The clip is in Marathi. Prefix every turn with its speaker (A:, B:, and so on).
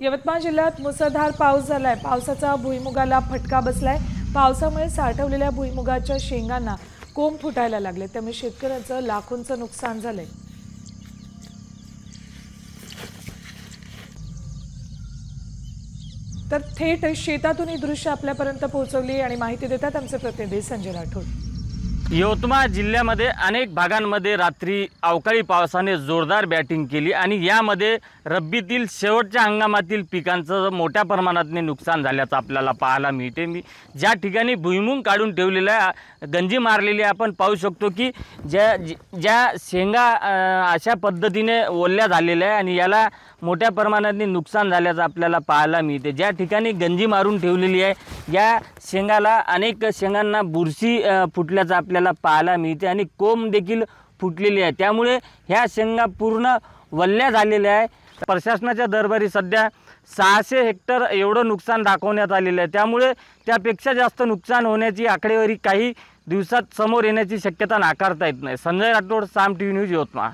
A: यवतमाळ जिल्ह्यात मुसळधार पाऊस झालाय। पावसाचा भुईमुगाला फटका बसलाय। पावसामुळे साठवलेल्या भुईमुगाच्या शेंगांना कोंब फुटायला लागले, त्यामुळे शेतकऱ्यांचं लाखोंचं नुकसान झालंय। तर थेट शेतातून ही दृश्य आपल्यापर्यंत पोहोचवली आणि माहिती देतात आमचे प्रतिनिधी संजय राठोड।
B: यवतमाळ जिल्ह्यामध्ये अनेक भागांमध्ये रात्री अवकाळी पावसाने जोरदार बॅटिंग केली आणि यामध्ये रब्बीतील शेवटच्या हंगामातील पिकांचं मोठ्या प्रमाणात नुकसान झाल्याचं आपल्याला पाहायला मिळते। मी ज्या ठिकाणी भुईमुग काढून ठेवलेल्या गंजी मारलेली आपण पाहू शकतो की ज्या शेंगा अशा पद्धतीने ओल्या झालेल्या आहे आणि याला मोठ्या प्रमाणात नुकसान झाल्याचं आपल्याला पाहायला मिळते। ज्या ठिकाणी गंजी मारून ठेवलेली आहे या शेंगाला अनेक शेंगांना बुरशी फुटल्याचं आपल्याला पाहायला मिळते आणि कोंब देखील फुटलेली आहे, त्यामुळे ह्या शेंगा पूर्ण वल्ल्या झालेल्या आहे। प्रशासनाच्या दरबारी सध्या 600 हेक्टर एवढं नुकसान दाखवण्यात आलेलं आहे, त्यामुळे त्यापेक्षा जास्त नुकसान होण्याची आकडेवारी काही दिवसात समोर येण्याची शक्यता नाकारता येत नाही। संजय राठोड, साम टीव्ही न्यूज, यवतमाळ।